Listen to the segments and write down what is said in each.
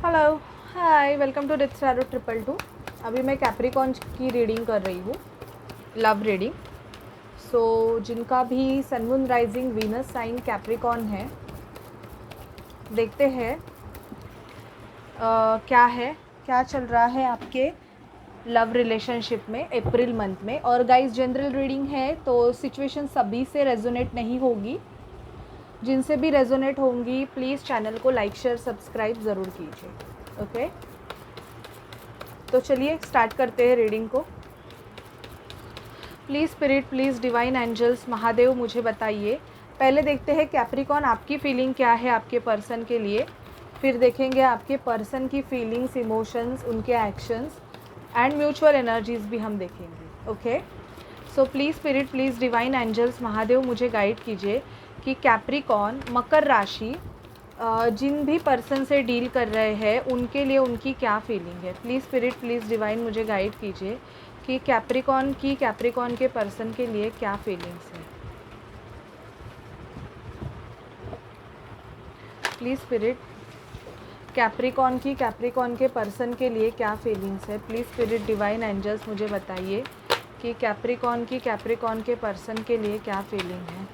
Hello, hi, welcome to Dits tarot 222। अभी मैं Capricorn की रीडिंग कर रही हूँ, लव रीडिंग। जिनका भी sun moon rising Venus sign Capricorn है, देखते हैं क्या चल रहा है आपके लव रिलेशनशिप में अप्रैल मंथ में। और गाइस, जनरल रीडिंग है तो सिचुएशन सभी से रेजोनेट नहीं होगी। जिनसे भी रेजोनेट होंगी प्लीज़ चैनल को लाइक शेयर सब्सक्राइब ज़रूर कीजिए। ओके, तो चलिए स्टार्ट करते हैं रीडिंग को। Please spirit, please divine angels, Mahadev मुझे बताइए। पहले देखते हैं कैप्रिकॉन आपकी फीलिंग क्या है आपके पर्सन के लिए, फिर देखेंगे आपके पर्सन की फीलिंग्स, इमोशंस, उनके एक्शंस एंड म्यूचुअल एनर्जीज भी हम देखेंगे। Okay, so please spirit, please divine angels, Mahadev मुझे गाइड कीजिए कि कैप्रिकॉन मकर राशि जिन भी पर्सन से डील कर रहे हैं उनके लिए उनकी क्या फीलिंग है। प्लीज़ स्पिरिट, प्लीज़ डिवाइन मुझे गाइड कीजिए कि कैप्रिकॉन के पर्सन के लिए क्या फीलिंग्स है। प्लीज़ स्पिरिट, कैप्रिकॉन के पर्सन के लिए क्या फीलिंग्स है। प्लीज़ स्पिरिट डिवाइन एंजल्स मुझे बताइए कि कैप्रिकॉन के पर्सन के लिए क्या फीलिंग है।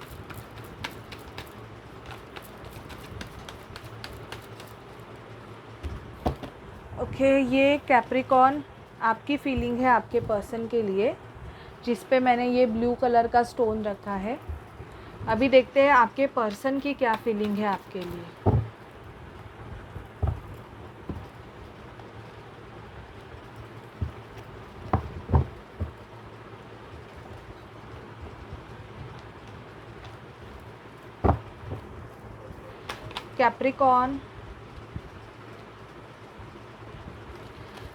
ओके, ये कैप्रिकॉन आपकी फीलिंग है आपके पर्सन के लिए, जिस पे मैंने ये ब्लू कलर का स्टोन रखा है। अभी देखते हैं आपके पर्सन की क्या फीलिंग है आपके लिए।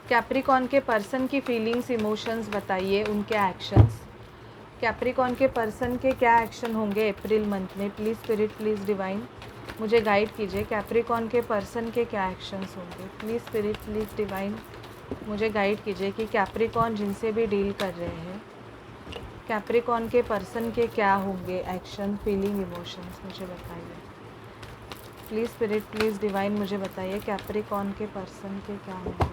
कैप्रिकॉन के पर्सन की फीलिंग्स, इमोशंस बताइए, उनके एक्शंस। कैप्रिकॉन के पर्सन के क्या एक्शन होंगे अप्रैल मंथ में। प्लीज़ स्पिरिट, प्लीज़ डिवाइन मुझे गाइड कीजिए, कैप्रिकॉन के पर्सन के क्या एक्शंस होंगे। प्लीज़ स्पिरिट, प्लीज़ डिवाइन मुझे गाइड कीजिए कि कैप्रिकॉन जिनसे भी डील कर रहे हैं, कैप्रिकॉन के पर्सन के क्या होंगे एक्शन, फीलिंग, इमोशंस, मुझे बताइए। प्लीज़ स्पिरिट, प्लीज़ डिवाइन मुझे बताइए कैप्रिकॉन के पर्सन के क्या होंगे।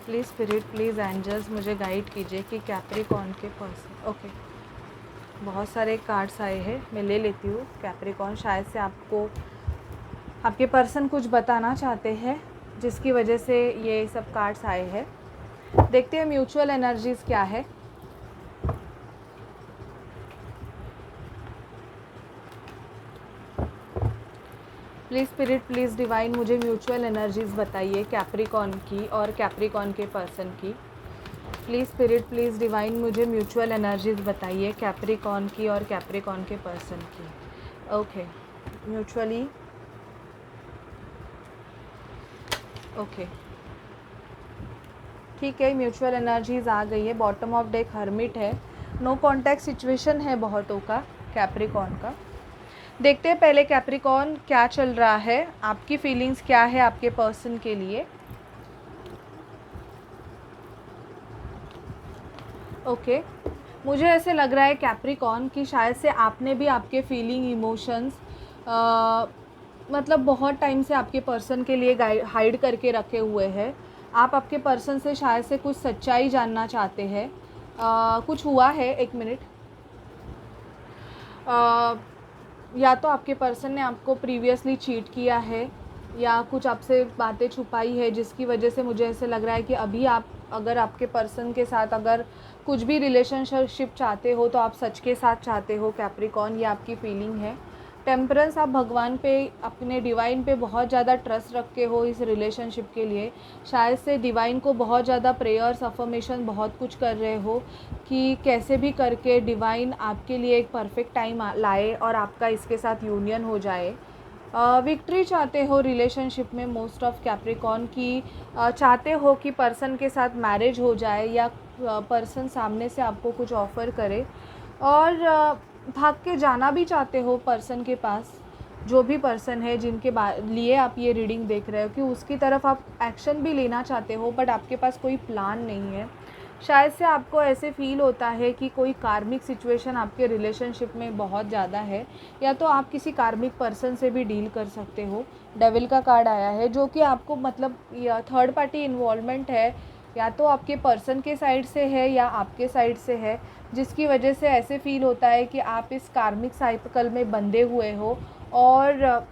प्लीज़ स्पिरिट, प्लीज़ एंजल्स मुझे गाइड कीजिए कि कैप्रिकॉन के पर्सन। ओके, बहुत सारे कार्ड्स आए हैं, मैं ले लेती हूँ। कैप्रिकॉन, शायद से आपको आपके पर्सन कुछ बताना चाहते हैं जिसकी वजह से ये सब कार्ड्स आए हैं। देखते हैं म्यूचुअल एनर्जीज़ क्या है। प्लीज़ स्पिरिट, प्लीज़ डिवाइन मुझे म्यूचुअल एनर्जीज़ बताइए कैप्रिकॉन की और कैप्रिकॉन के पर्सन की। प्लीज़ स्पिरिट, प्लीज़ डिवाइन मुझे म्यूचुअल एनर्जीज़ बताइए कैप्रिकॉन की और कैप्रिकॉन के पर्सन की। ओके, म्यूचुअली ओके, ठीक है, म्यूचुअल एनर्जीज़ आ गई है। बॉटम ऑफ डेक हर्मिट है, नो कॉन्टैक्ट सिचुएशन है बहुतों का कैप्रिकॉन का। देखते हैं पहले कैप्रिकॉन क्या चल रहा है, आपकी फीलिंग्स क्या है आपके पर्सन के लिए। ओके, मुझे ऐसे लग रहा है कैप्रिकॉन कि शायद से आपने भी आपके फीलिंग, इमोशंस मतलब बहुत टाइम से आपके पर्सन के लिए हाइड करके रखे हुए हैं। आप आपके पर्सन से शायद से कुछ सच्चाई जानना चाहते हैं। कुछ हुआ है, एक मिनट। या तो आपके पर्सन ने आपको प्रीवियसली चीट किया है या कुछ आपसे बातें छुपाई है, जिसकी वजह से मुझे ऐसे लग रहा है कि अभी आप अगर आपके पर्सन के साथ अगर कुछ भी रिलेशनशिप चाहते हो तो आप सच के साथ चाहते हो कैप्रिकॉन, ये आपकी फीलिंग है। टेम्परेंस, आप भगवान पे, अपने डिवाइन पे बहुत ज़्यादा ट्रस्ट रखते हो इस रिलेशनशिप के लिए। शायद से डिवाइन को बहुत ज़्यादा प्रेयर्स, अफर्मेशन बहुत कुछ कर रहे हो कि कैसे भी करके डिवाइन आपके लिए एक परफेक्ट टाइम लाए और आपका इसके साथ यूनियन हो जाए। विक्ट्री चाहते हो रिलेशनशिप में मोस्ट ऑफ कैप्रिकॉन की, चाहते हो कि पर्सन के साथ मैरिज हो जाए या पर्सन सामने से आपको कुछ ऑफ़र करे, और भाग के जाना भी चाहते हो पर्सन के पास। जो भी पर्सन है जिनके लिए आप ये रीडिंग देख रहे हो कि उसकी तरफ आप एक्शन भी लेना चाहते हो, बट आपके पास कोई प्लान नहीं है। शायद से आपको ऐसे फ़ील होता है कि कोई कार्मिक सिचुएशन आपके रिलेशनशिप में बहुत ज़्यादा है, या तो आप किसी कार्मिक पर्सन से भी डील कर सकते हो। डेविल का कार्ड आया है जो कि आपको मतलब या थर्ड पार्टी इन्वॉल्वमेंट है, या तो आपके पर्सन के साइड से है या आपके साइड से है, जिसकी वजह से ऐसे फ़ील होता है कि आप इस कार्मिक साइकिल में बंधे हुए हो और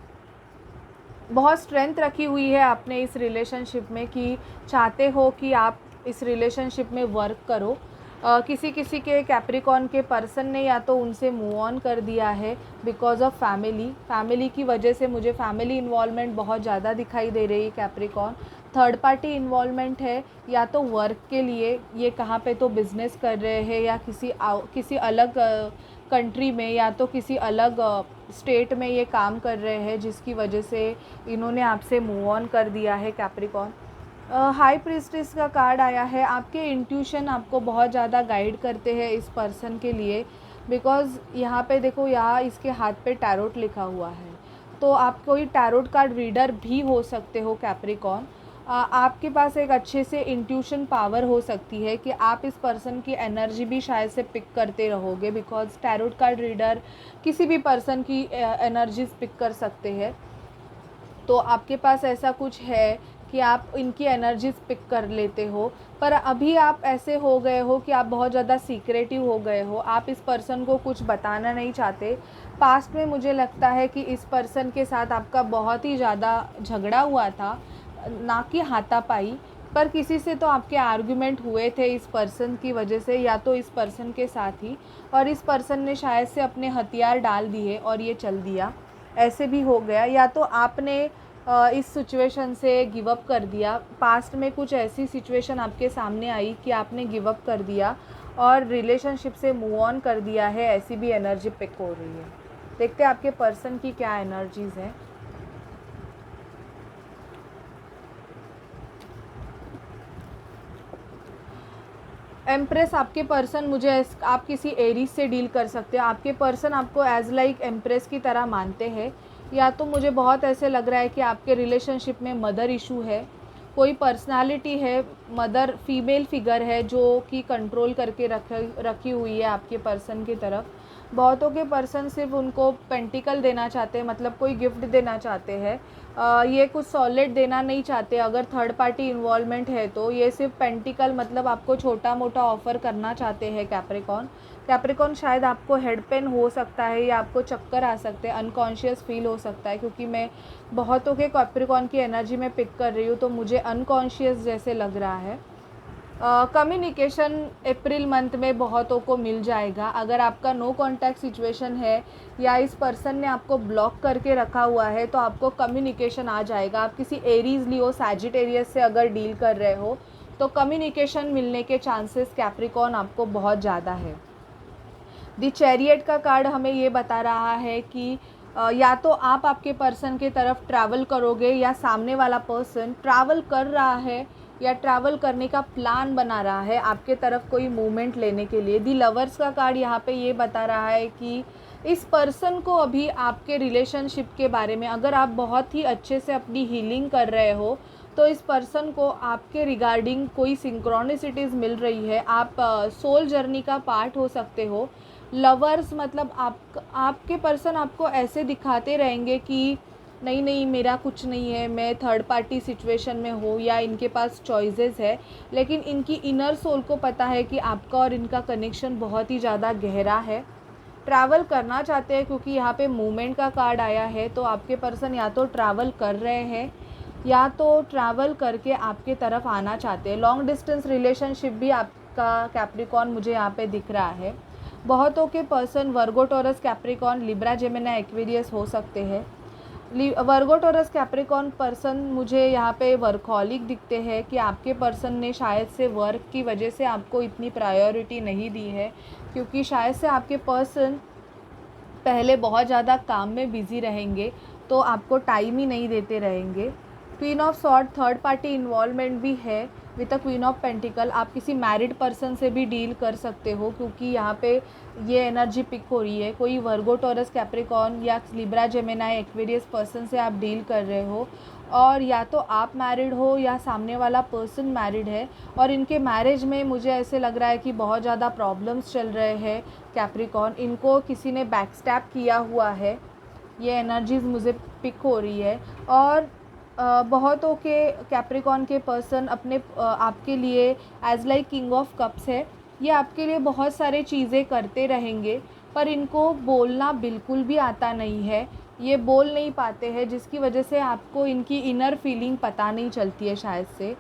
बहुत स्ट्रेंथ रखी हुई है आपने इस रिलेशनशिप में कि चाहते हो कि आप इस रिलेशनशिप में वर्क करो। किसी किसी के कैप्रिकॉन के पर्सन ने या तो उनसे मूव ऑन कर दिया है बिकॉज़ ऑफ फैमिली की वजह से मुझे फैमिली इन्वॉल्वमेंट बहुत ज़्यादा दिखाई दे रही है कैप्रिकॉन। थर्ड पार्टी इन्वॉल्वमेंट है या तो वर्क के लिए, ये कहाँ पे तो बिज़नेस कर रहे हैं या किसी अलग कंट्री में या तो किसी अलग स्टेट में ये काम कर रहे हैं, जिसकी वजह से इन्होंने आपसे मूव ऑन कर दिया है कैप्रिकॉन। हाई प्रीस्टेस का कार्ड आया है। आपके इंट्यूशन आपको बहुत ज़्यादा गाइड करते हैं इस पर्सन के लिए, बिकॉज़ यहाँ पे देखो, यहाँ इसके हाथ पे टैरोट लिखा हुआ है, तो आप कोई टैरोट कार्ड रीडर भी हो सकते हो कैप्रिकॉन। आपके पास एक अच्छे से इंट्यूशन पावर हो सकती है कि आप इस पर्सन की एनर्जी भी शायद से पिक करते रहोगे, बिकॉज़ टैरोट कार्ड रीडर किसी भी पर्सन की एनर्जीज पिक कर सकते हैं। तो आपके पास ऐसा कुछ है कि आप इनकी एनर्जीज पिक कर लेते हो, पर अभी आप ऐसे हो गए हो कि आप बहुत ज़्यादा सीक्रेटिव हो गए हो, आप इस पर्सन को कुछ बताना नहीं चाहते। पास्ट में मुझे लगता है कि इस पर्सन के साथ आपका बहुत ही ज़्यादा झगड़ा हुआ था, ना कि हाथापाई, पर किसी से तो आपके आर्गुमेंट हुए थे इस पर्सन की वजह से, या तो इस पर्सन के साथ ही, और इस पर्सन ने शायद से अपने हथियार डाल दिए और ये चल दिया। ऐसे भी हो गया, या तो आपने इस सिचुएशन से गिव अप कर दिया। पास्ट में कुछ ऐसी सिचुएशन आपके सामने आई कि आपने गिव अप कर दिया और रिलेशनशिप से मूव ऑन कर दिया है, ऐसी भी एनर्जी पिक हो रही है। देखते हैं आपके पर्सन की क्या एनर्जीज़ हैं। एम्प्रेस आपके पर्सन आप किसी एरीज से डील कर सकते हो। आपके पर्सन आपको एज लाइक एम्प्रेस की तरह मानते हैं, या तो मुझे बहुत ऐसे लग रहा है कि आपके रिलेशनशिप में मदर इशू है, कोई पर्सनालिटी है, मदर फीमेल फिगर है जो कि कंट्रोल करके रखी हुई है आपके पर्सन की तरफ। बहुतों के पर्सन सिर्फ उनको पेंटिकल देना चाहते हैं, मतलब कोई गिफ्ट देना चाहते हैं, ये कुछ सॉलिड देना नहीं चाहते। अगर थर्ड पार्टी इन्वॉल्वमेंट है तो ये सिर्फ पेंटिकल मतलब आपको छोटा मोटा ऑफ़र करना चाहते हैं कैप्रिकॉन। शायद आपको हेड पेन हो सकता है या आपको चक्कर आ सकते हैं, अनकॉन्शियस फील हो सकता है, क्योंकि मैं बहुतों के कैप्रिकॉन की एनर्जी में पिक कर रही हूँ, तो मुझे अनकॉन्शियस जैसे लग रहा है। कम्युनिकेशन अप्रैल मंथ में बहुतों को मिल जाएगा। अगर आपका नो कॉन्टैक्ट सिचुएशन है या इस पर्सन ने आपको ब्लॉक करके रखा हुआ है, तो आपको कम्युनिकेशन आ जाएगा। आप किसी एरीज लियो सैजिटेरियस से अगर डील कर रहे हो तो कम्युनिकेशन मिलने के चांसेस कैप्रिकॉन आपको बहुत ज़्यादा है। द चैरियट का कार्ड हमें ये बता रहा है कि या तो आप आपके पर्सन के तरफ ट्रैवल करोगे या सामने वाला पर्सन ट्रैवल कर रहा है या ट्रैवल करने का प्लान बना रहा है आपके तरफ कोई मूवमेंट लेने के लिए। दी लवर्स का कार्ड यहाँ पे ये बता रहा है कि इस पर्सन को अभी आपके रिलेशनशिप के बारे में, अगर आप बहुत ही अच्छे से अपनी हीलिंग कर रहे हो, तो इस पर्सन को आपके रिगार्डिंग कोई सिंक्रोनिसिटीज़ मिल रही है। आप सोल जर्नी का पार्ट हो सकते हो। लवर्स मतलब आपके पर्सन आपको ऐसे दिखाते रहेंगे कि नहीं नहीं मेरा कुछ नहीं है, मैं थर्ड पार्टी सिचुएशन में हूँ, या इनके पास चॉइसेस है, लेकिन इनकी इनर सोल को पता है कि आपका और इनका कनेक्शन बहुत ही ज़्यादा गहरा है। ट्रैवल करना चाहते हैं, क्योंकि यहाँ पे मूवमेंट का कार्ड आया है, तो आपके पर्सन या तो ट्रैवल कर रहे हैं या तो ट्रैवल करके आपके तरफ आना चाहते हैं। लॉन्ग डिस्टेंस रिलेशनशिप भी आपका कैप्रिकॉन मुझे यहाँ पे दिख रहा है। बहुतों के person Virgo Taurus Capricorn Libra Gemini Aquarius हो सकते हैं। वर्गो टॉरस कैप्रिकॉन पर्सन मुझे यहाँ पे वर्कहॉलिक दिखते हैं कि आपके पर्सन ने शायद से वर्क की वजह से आपको इतनी प्रायोरिटी नहीं दी है, क्योंकि शायद से आपके पर्सन पहले बहुत ज़्यादा काम में बिज़ी रहेंगे तो आपको टाइम ही नहीं देते रहेंगे। Queen of sword third party involvement भी है with a queen of pentacle. आप किसी मैरिड पर्सन से भी डील कर सकते हो, क्योंकि यहाँ पे ये एनर्जी पिक हो रही है। कोई वर्गो टॉरस कैप्रिकॉन या लिब्रा जेमिनी एक्वेरियस पर्सन से आप डील कर रहे हो और या तो आप मैरिड हो या सामने वाला पर्सन मैरिड है, और इनके मैरिज में मुझे ऐसे लग रहा है कि बहुत ज़्यादा प्रॉब्लम्स चल रहे हैं कैप्रिकॉर्न। इनको किसी ने बैकस्टैप किया हुआ है, ये एनर्जीज़ मुझे पिक हो रही है। और बहुतों के कैप्रिकॉर्न के पर्सन अपने आपके लिए as like king of cups है, ये आपके लिए बहुत सारे चीज़ें करते रहेंगे, पर इनको बोलना बिल्कुल भी आता नहीं है, ये बोल नहीं पाते हैं, जिसकी वजह से आपको इनकी इनर फीलिंग पता नहीं चलती है शायद से।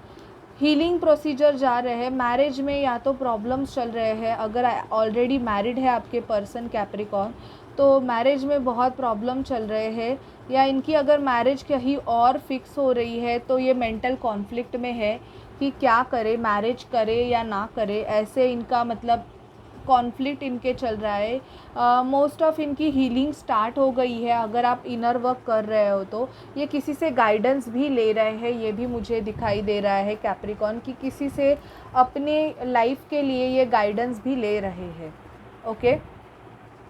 हीलिंग प्रोसीजर जा रहे हैं, मैरिज में या तो प्रॉब्लम्स चल रहे हैं, अगर ऑलरेडी मैरिड है आपके पर्सन कैप्रिकॉर्न तो मैरिज में बहुत प्रॉब्लम चल रहे हैं, या इनकी अगर मैरिज कहीं और फिक्स हो रही है तो ये मेंटल कॉन्फ्लिक्ट में है कि क्या करे, मैरिज करे या ना करे, ऐसे इनका मतलब कॉन्फ्लिक्ट इनके चल रहा है। मोस्ट ऑफ इनकी हीलिंग स्टार्ट हो गई है, अगर आप इनर वर्क कर रहे हो तो ये किसी से गाइडेंस भी ले रहे हैं, ये भी मुझे दिखाई दे रहा है कैप्रिकॉर्न कि किसी से अपने लाइफ के लिए ये गाइडेंस भी ले रहे हैं। ओके,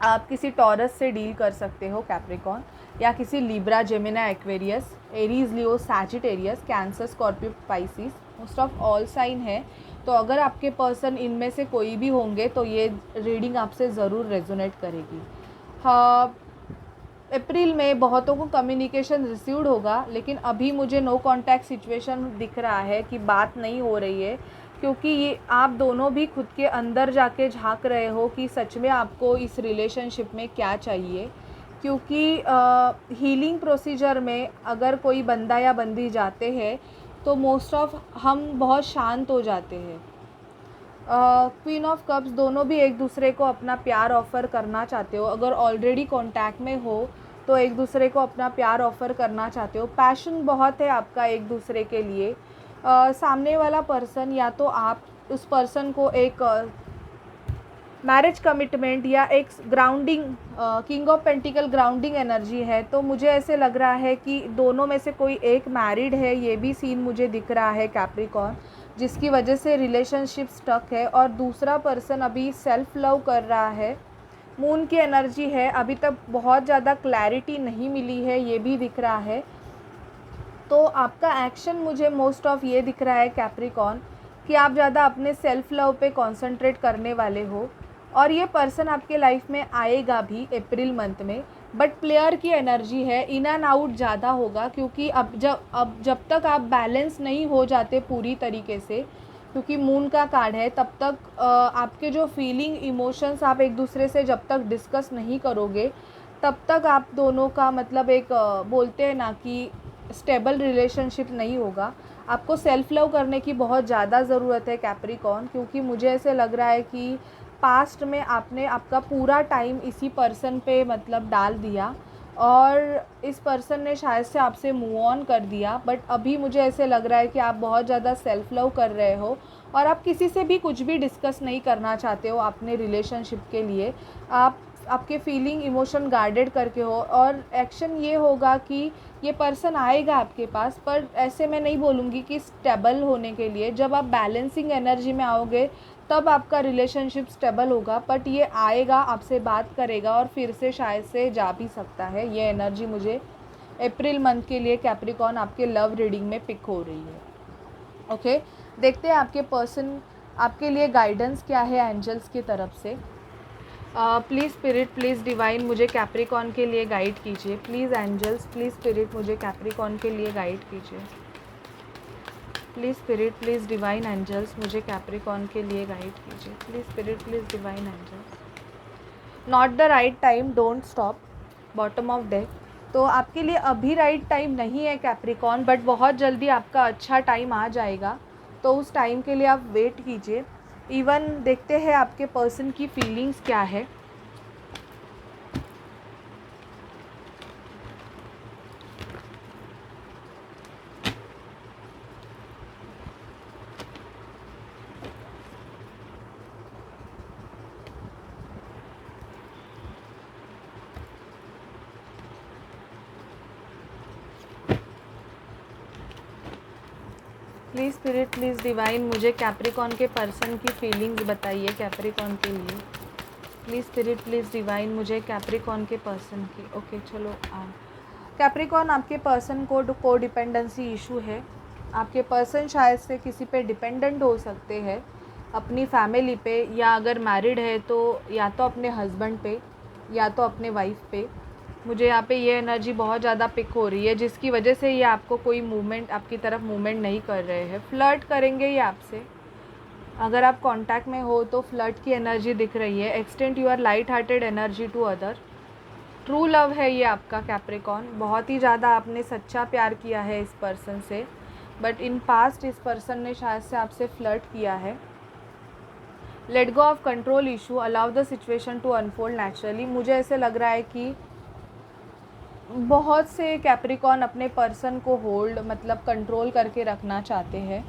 आप किसी टॉरस से डील कर सकते हो कैप्रिकॉर्न, या किसी Libra, Gemini, Aquarius, Aries, Leo, Sagittarius, Cancer, Scorpio, Pisces, most of all sign है। तो अगर आपके पर्सन इनमें से कोई भी होंगे तो ये रीडिंग आपसे ज़रूर रेजोनेट करेगी। हाँ, अप्रैल में बहुतों को कम्युनिकेशन रिसीव्ड होगा, लेकिन अभी मुझे नो कांटेक्ट सिचुएशन दिख रहा है कि बात नहीं हो रही है, क्योंकि ये आप दोनों भी खुद के अंदर जाके झांक रहे हो कि सच में आपको इस रिलेशनशिप में क्या चाहिए। क्योंकि हीलिंग प्रोसीजर में अगर कोई बंदा या बंदी जाते हैं तो मोस्ट ऑफ हम बहुत शांत हो जाते हैं। क्वीन ऑफ कप्स, दोनों भी एक दूसरे को अपना प्यार ऑफ़र करना चाहते हो, अगर ऑलरेडी कांटेक्ट में हो तो एक दूसरे को अपना प्यार ऑफ़र करना चाहते हो, पैशन बहुत है आपका एक दूसरे के लिए। सामने वाला पर्सन या तो आप उस पर्सन को एक मैरिज कमिटमेंट या एक grounding, king of pentacle grounding energy है, तो मुझे ऐसे लग रहा है कि दोनों में से कोई एक मैरिड है, ये भी सीन मुझे दिख रहा है कैप्रिकॉर्न, जिसकी वजह से रिलेशनशिप स्टक है, और दूसरा पर्सन अभी सेल्फ लव कर रहा है। मून की एनर्जी है, अभी तक बहुत ज़्यादा क्लैरिटी नहीं मिली है, ये भी दिख रहा है। तो आपका एक्शन मुझे मोस्ट ऑफ ये दिख रहा है कैप्रिकॉर्न कि आप ज़्यादा अपने सेल्फ लव पे कंसंट्रेट करने वाले हो, और ये पर्सन आपके लाइफ में आएगा भी अप्रैल मंथ में, बट प्लेयर की एनर्जी है, इन एंड आउट ज़्यादा होगा, क्योंकि अब जब तक आप बैलेंस नहीं हो जाते पूरी तरीके से, क्योंकि मून का कार्ड है, तब तक आपके जो फीलिंग, इमोशंस आप एक दूसरे से जब तक डिस्कस नहीं करोगे, तब तक आप दोनों का मतलब एक बोलते हैं ना कि स्टेबल रिलेशनशिप नहीं होगा। आपको सेल्फ लव करने की बहुत ज़्यादा ज़रूरत है कैप्रिकॉर्न, क्योंकि मुझे ऐसे लग रहा है कि पास्ट में आपने आपका पूरा टाइम इसी पर्सन पे मतलब डाल दिया, और इस पर्सन ने शायद से आपसे मूव ऑन कर दिया, बट अभी मुझे ऐसे लग रहा है कि आप बहुत ज़्यादा सेल्फ लव कर रहे हो, और आप किसी से भी कुछ भी डिस्कस नहीं करना चाहते हो अपने रिलेशनशिप के लिए। आपके फीलिंग, इमोशन गार्डेड करके हो, और एक्शन ये होगा कि ये पर्सन आएगा आपके पास, पर ऐसे मैं नहीं बोलूँगी कि स्टेबल होने के लिए। जब आप बैलेंसिंग एनर्जी में आओगे तब आपका रिलेशनशिप स्टेबल होगा, बट ये आएगा, आपसे बात करेगा, और फिर से शायद से जा भी सकता है। ये एनर्जी मुझे अप्रैल मंथ के लिए कैप्रिकॉर्न आपके लव रीडिंग में पिक हो रही है। ओके, देखते हैं आपके पर्सन आपके लिए गाइडेंस क्या है एंजल्स की तरफ से। प्लीज़ स्पिरिट, प्लीज़ डिवाइन, मुझे कैप्रिकॉर्न के लिए गाइड कीजिए। प्लीज़ एंजल्स, प्लीज़ स्पिरिट, मुझे कैप्रिकॉर्न के लिए गाइड कीजिए। Please spirit, please divine angels, मुझे कैप्रिकॉर्न के लिए गाइड कीजिए। Please spirit, please divine angels. Not the right time, don't stop, bottom of deck. तो आपके लिए अभी राइट टाइम नहीं है कैप्रिकॉर्न, बट बहुत जल्दी आपका अच्छा टाइम आ जाएगा, तो उस टाइम के लिए आप वेट कीजिए। इवन देखते हैं आपके पर्सन की फीलिंग्स क्या है। प्लीज़ स्पिरिट, प्लीज़ डिवाइन, मुझे कैप्रिकॉर्न के पर्सन की फीलिंग्स बताइए कैप्रिकॉर्न के लिए। प्लीज़ स्पिरिट, प्लीज़ डिवाइन, मुझे कैप्रिकॉर्न के पर्सन की। ओके, चलो कैप्रिकॉर्न, आपके पर्सन को को डिपेंडेंसी इशू है। आपके पर्सन शायद से किसी पे डिपेंडेंट हो सकते हैं, अपनी फैमिली पे, या अगर मैरिड है तो या तो अपने हस्बैंड पे या तो अपने वाइफ पे। मुझे यहाँ पे ये एनर्जी बहुत ज़्यादा पिक हो रही है, जिसकी वजह से ये आपको कोई मूवमेंट, आपकी तरफ मूवमेंट नहीं कर रहे हैं। फ्लर्ट करेंगे ये आपसे। अगर आप कांटेक्ट में हो तो फ्लर्ट की एनर्जी दिख रही है। Extend your light hearted energy to other. True love है ये आपका कैप्रिकॉर्न। बहुत ही ज़्यादा आपने सच्चा प्यार किया है इस पर्सन से, बट इन पास्ट इस पर्सन ने शायद से आपसे फ्लर्ट किया है। Let go of control issue, allow the situation to unfold naturally. मुझे ऐसे लग रहा है कि बहुत से कैप्रिकॉर्न अपने पर्सन को होल्ड, मतलब कंट्रोल करके रखना चाहते हैं,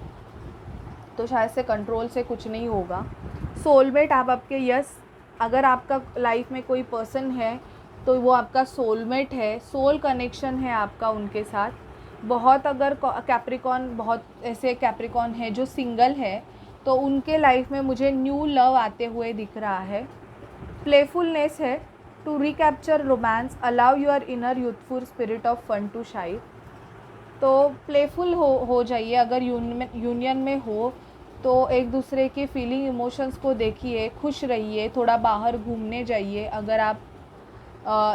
तो शायद से कंट्रोल से कुछ नहीं होगा। सोलमेट आप आपके, यस, अगर आपका लाइफ में कोई पर्सन है तो वो आपका सोलमेट है, सोल कनेक्शन है आपका उनके साथ। बहुत अगर कैप्रिकॉर्न, बहुत ऐसे कैप्रिकॉर्न है जो सिंगल है, तो उनके लाइफ में मुझे न्यू लव आते हुए दिख रहा है। प्लेफुलनेस है, to recapture romance, allow your inner youthful spirit of fun to shine. तो प्लेफुल हो जाइए। अगर यूनियन में हो तो एक दूसरे के फीलिंग इमोशंस को देखिए, खुश रहिए, थोड़ा बाहर घूमने जाइए। अगर आप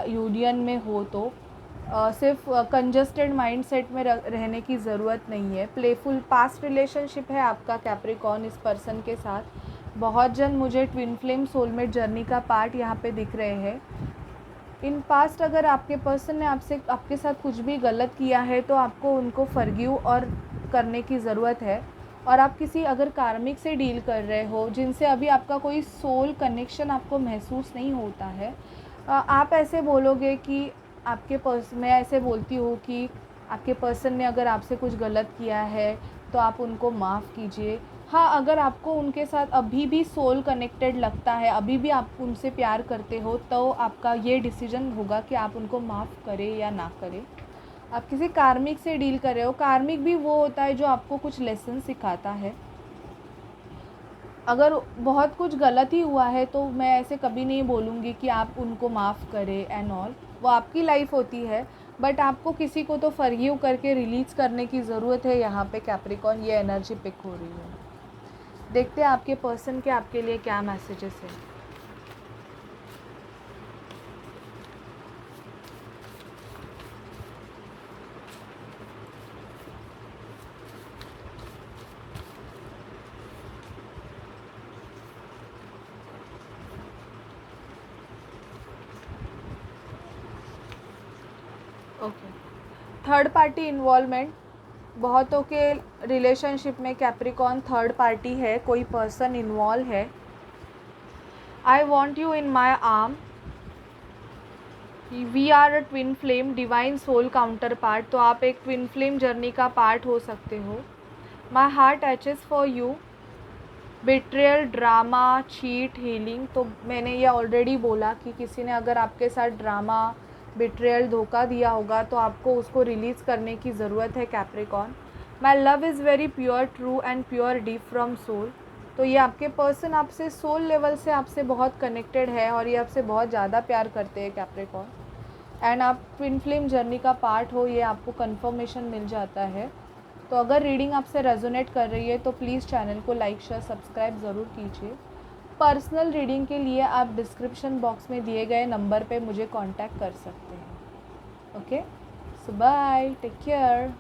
यूनियन में हो तो सिर्फ कंजस्टेड माइंडसेट में रहने की ज़रूरत नहीं है। प्लेफुल पास्ट रिलेशनशिप है आपका कैप्रिकॉर्न इस पर्सन के साथ। बहुत जन मुझे ट्विन फ्लेम सोलमेट जर्नी का पार्ट यहाँ पे दिख रहे हैं। इन पास्ट अगर आपके पर्सन ने आपके साथ कुछ भी गलत किया है तो आपको उनको फॉरगिव और करने की ज़रूरत है। और आप किसी अगर कार्मिक से डील कर रहे हो जिनसे अभी आपका कोई सोल कनेक्शन आपको महसूस नहीं होता है, आप ऐसे बोलोगे कि मैं ऐसे बोलती हूँ कि आपके पर्सन ने अगर आपसे कुछ गलत किया है तो आप उनको माफ़ कीजिए। हाँ, अगर आपको उनके साथ अभी भी सोल कनेक्टेड लगता है, अभी भी आप उनसे प्यार करते हो, तो आपका ये डिसीजन होगा कि आप उनको माफ़ करें या ना करें। आप किसी कार्मिक से डील कर रहे हो। कार्मिक भी वो होता है जो आपको कुछ लेसन सिखाता है। अगर बहुत कुछ गलत ही हुआ है तो मैं ऐसे कभी नहीं बोलूँगी कि आप उनको माफ़ करें एंड ऑल, वो आपकी लाइफ होती है, बट आपको किसी को तो फॉरगिव करके रिलीज़ करने की ज़रूरत है। यहाँ पे कैप्रिकॉर्न ये एनर्जी पिक हो रही है। देखते हैं आपके पर्सन के आपके लिए क्या मैसेजेस है। Okay, third party involvement. बहुतों के रिलेशनशिप में कैप्रिकॉर्न थर्ड पार्टी है, कोई पर्सन इन्वॉल्व है। I want you in my arm, we are a twin flame divine soul counterpart. तो आप एक ट्विन फ्लेम जर्नी का पार्ट हो सकते हो। My heart aches for you, betrayal, drama, cheat, healing. तो मैंने ये ऑलरेडी बोला कि किसी ने अगर आपके साथ ड्रामा, बिट्रेयल, धोखा दिया होगा तो आपको उसको रिलीज़ करने की ज़रूरत है Capricorn. My love is very pure, true and pure deep from soul. तो ये आपके पर्सन आपसे सोल लेवल से आपसे बहुत कनेक्टेड है और ये आपसे बहुत ज़्यादा प्यार करते हैं कैप्रिकॉर्न। एंड आप ट्विन फ्लेम जर्नी का पार्ट हो, ये आपको कंफर्मेशन मिल जाता है। तो अगर रीडिंग आपसे रेजोनेट कर रही है तो प्लीज़ चैनल को लाइक, शेयर, सब्सक्राइब ज़रूर कीजिए। पर्सनल रीडिंग के लिए आप डिस्क्रिप्शन बॉक्स में दिए गए नंबर पे मुझे कांटेक्ट कर सकते हैं। ओके, सो बाय, टेक केयर।